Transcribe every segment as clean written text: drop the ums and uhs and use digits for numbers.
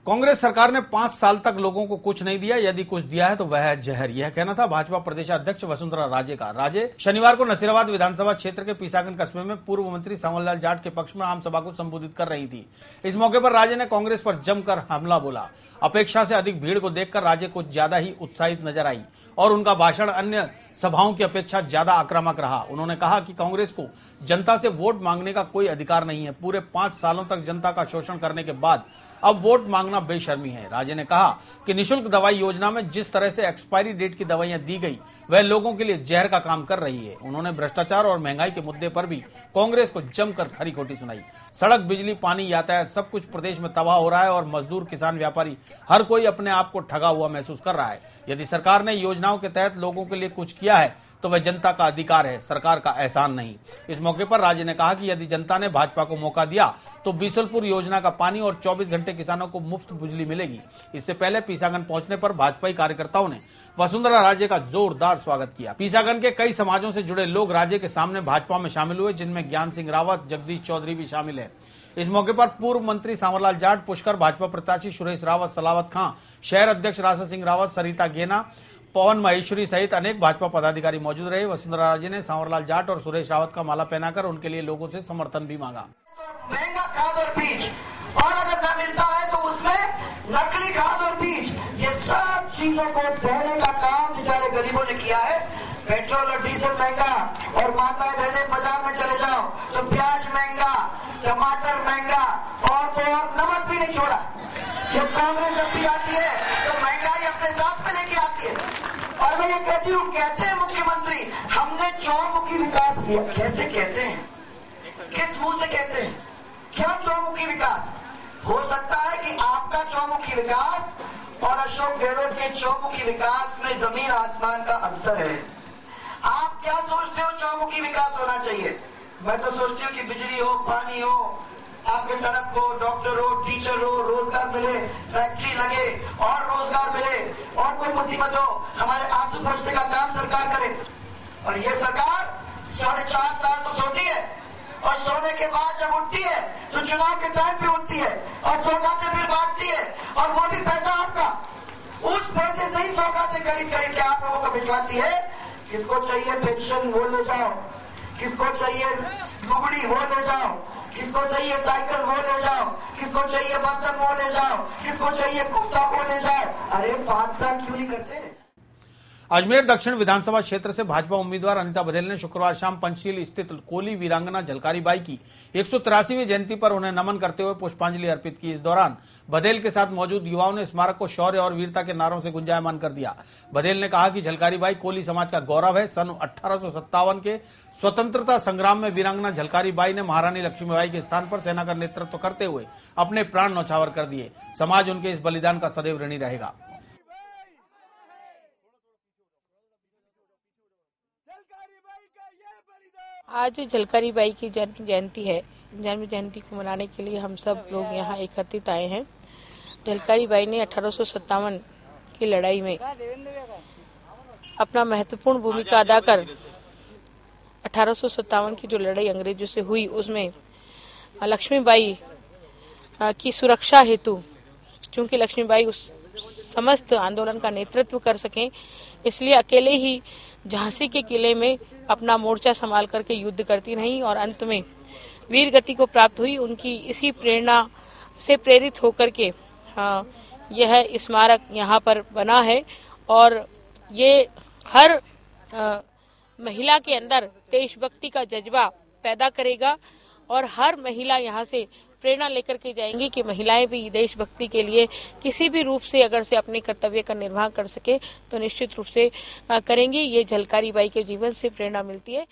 कांग्रेस सरकार ने 5 साल तक लोगों को कुछ नहीं दिया, यदि कुछ दिया है तो वह है जहर। यह कहना था भाजपा प्रदेशाध्यक्ष वसुंधरा राजे का। राजे शनिवार को नसीराबाद विधानसभा क्षेत्र के पीसागन कस्बे में पूर्व मंत्री सांवरलाल जाट के पक्ष में आम सभा को संबोधित कर रही थी। इस मौके पर राजे ने कांग्रेस पर जमकर हमला बोला। अपेक्षा से अधिक भीड़ को देखकर राजे कुछ ज्यादा ही उत्साहित नजर आई और उनका भाषण अन्य सभाओं की अपेक्षा ज्यादा आक्रामक रहा। उन्होंने कहा कि कांग्रेस को जनता से वोट मांगने का कोई अधिकार नहीं है। पूरे 5 सालों तक जनता का शोषण करने के बाद अब वोट मांगना बेशर्मी है। राजे ने कहा कि निःशुल्क दवाई योजना में जिस तरह से एक्सपायरी डेट की दवाइयां दी गई वह लोगों के लिए जहर का काम कर रही है। उन्होंने भ्रष्टाचार और महंगाई के मुद्दे पर भी कांग्रेस को जमकर खरी खोटी सुनाई। सड़क, बिजली, पानी, यातायात सब कुछ प्रदेश में तबाह हो रहा है और मजदूर, किसान, व्यापारी हर कोई अपने आप को ठगा हुआ महसूस कर रहा है। यदि सरकार ने योजनाओं के तहत लोगों के लिए कुछ किया है तो वह जनता का अधिकार है, सरकार का एहसान नहीं। इस मौके पर राजे ने कहा कि यदि जनता ने भाजपा को मौका दिया तो बीसलपुर योजना का पानी और 24 घंटे किसानों को मुफ्त बिजली मिलेगी। इससे पहले पीसागन पहुंचने पर भाजपाई कार्यकर्ताओं ने वसुंधरा राजे का जोरदार स्वागत किया। पीसागन के कई समाजों से जुड़े लोग राजे के सामने भाजपा में शामिल हुए, जिनमें ज्ञान सिंह रावत, जगदीश चौधरी भी शामिल है। इस मौके पर पूर्व मंत्री सांवरलाल जाट, पुष्कर भाजपा प्रत्याशी सुरेश रावत, सलावत खां, शहर अध्यक्ष राशा सिंह रावत, सरिता गेना, पवन महेश्वरी सहित अनेक भाजपा पदाधिकारी मौजूद रहे। वसुंधरा राजे ने सांवरलाल जाट और सुरेश रावत का माला पहनाकर उनके लिए लोगों से समर्थन भी मांगा। महंगा खाद और बीज, और अगर न मिलता है तो उसमें नकली खाद और बीज, ये सब चीजों को सहने का काम बेचारे गरीबों ने किया है। पेट्रोल और डीजल महंगा, और माताएं बहनें बाजार में चले जाओ तो प्याज महंगा, टमाटर महंगा, और तो और नमक भी नहीं छोड़ा। ये कांग्रेस जब भी आती है तो महंगाई अपने साथ में लेके आती है। और मैं ये कहती हूँ, कहते हैं मुख्यमंत्री हमने चौमुखी विकास किया। कैसे कहते हैं, किस मुंह से कहते हैं? क्या चौमुखी विकास? हो सकता है कि आपका चौमुखी विकास और अशोक गहलोत के चौमुखी विकास में जमीन आसमान का अंतर है। आप क्या सोचते हो चौमुखी विकास होना चाहिए? मैं तो सोचती हूँ कि बिजली हो, पानी हो, आपके सड़क हो, डॉक्टर हो, टीचर हो, रोजगार मिले, फैक्ट्री लगे और रोजगार मिले, और कोई मुसीबत हो हमारे आंसू पोंछने का काम सरकार करे। और ये सरकार 4.5 साल तो सोती है, और सोने के बाद जब उठती है तो चुनाव के टाइम पे उठती है और सौगातें फिर बांटती है, और वो भी पैसा आपका। उस पैसे से ही सौगातें खरीद के आप लोगों को भिजवाती है। किसको चाहिए पेंशन वो ले जाओ, किसको चाहिए लुगड़ी वो ले जाओ, किसको चाहिए साइकिल वो ले जाओ, किसको चाहिए बर्तन वो ले जाओ, किसको चाहिए कुर्ता वो ले जाओ। अरे 5 साल क्यों नहीं करते? अजमेर दक्षिण विधानसभा क्षेत्र से भाजपा उम्मीदवार अनिता बघेल ने शुक्रवार शाम पंचशील स्थित कोली वीरांगना झलकारी बाई की 183वीं जयंती पर उन्हें नमन करते हुए पुष्पांजलि अर्पित की। इस दौरान बघेल के साथ मौजूद युवाओं ने स्मारक को शौर्य और वीरता के नारों से गुंजायमान कर दिया। बघेल ने कहा कि झलकारी बाई कोली समाज का गौरव है। सन 1857 के स्वतंत्रता संग्राम में वीरांगना झलकारी बाई ने महारानी लक्ष्मीबाई के स्थान पर सेना का नेतृत्व करते हुए अपने प्राण न्यौछावर कर दिए। समाज उनके इस बलिदान का सदैव ऋणी रहेगा। आज झलकारी बाई की जन्म जयंती है। जन्म जयंती को मनाने के लिए हम सब लोग यहाँ एकत्रित आए हैं। झलकारी बाई ने 1857 की लड़ाई में अपना महत्वपूर्ण भूमिका अदा कर 1857 की जो लड़ाई अंग्रेजों से हुई उसमें लक्ष्मीबाई की सुरक्षा हेतु, चूंकि लक्ष्मीबाई उस समस्त आंदोलन का नेतृत्व कर सकें, इसलिए अकेले ही झांसी के किले में अपना मोर्चा संभाल करके युद्ध करती रही और अंत में वीर गति को प्राप्त हुई। उनकी इसी प्रेरणा से प्रेरित होकर के यह स्मारक यहाँ पर बना है, और ये हर महिला के अंदर देशभक्ति का जज्बा पैदा करेगा, और हर महिला यहाँ से प्रेरणा लेकर के जाएंगी कि महिलाएं भी देशभक्ति के लिए किसी भी रूप से अगर से अपने कर्तव्य का निर्वाह कर सके तो निश्चित रूप से करेंगी। ये झलकारी बाई के जीवन से प्रेरणा मिलती है।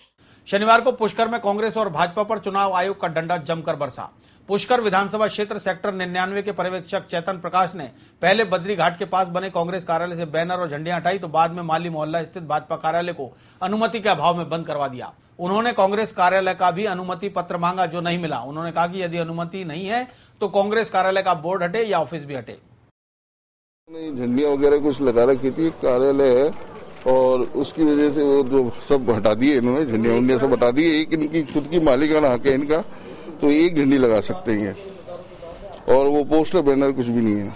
शनिवार को पुष्कर में कांग्रेस और भाजपा पर चुनाव आयोग का डंडा जमकर बरसा। पुष्कर विधानसभा क्षेत्र सेक्टर 99 के पर्यवेक्षक चेतन प्रकाश ने पहले बद्री घाट के पास बने कांग्रेस कार्यालय से बैनर और झंडियां हटाई, तो बाद में माली मोहल्ला स्थित भाजपा कार्यालय को अनुमति के अभाव में बंद करवा दिया। उन्होंने कांग्रेस कार्यालय का भी अनुमति पत्र मांगा, जो नहीं मिला। उन्होंने कहा कि यदि अनुमति नहीं है तो कांग्रेस कार्यालय का बोर्ड हटे या ऑफिस भी हटे। झंडियां वगैरह कुछ लगा रखी थी, कार्यालय है, और उसकी वजह से वो जो सब हटा दिए इन्होंने, झंडियां सब हटा दी। एक इनकी खुद की मालिकाना हक है इनका, तो एक झंडी लगा सकते हैं, और वो पोस्टर बैनर कुछ भी नहीं है।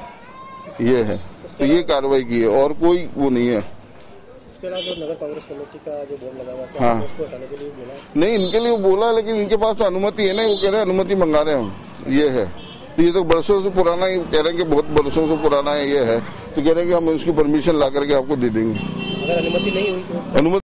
ये है, तो ये कार्रवाई की है और कोई वो नहीं है। इसके अलावा जो नगर कांग्रेस कमेटी का जो बोर्ड लगा हुआ है, हाँ, उसको हटाने के लिए बोला? नहीं, इनके लिए बोला, लेकिन इनके पास तो अनुमति है ना, वो कह रहे हैं अनुमति मंगा रहे हैं हम। ये है, तो ये तो बरसों से पुराना ही कह रहे हैं कि बहुत बरसों से पुराना है, ये है, तो कह रहे हैं कि हम उसकी परमिशन ला करके आपको दे देंगे। अगर अनुमति नहीं हुई तो अनुमति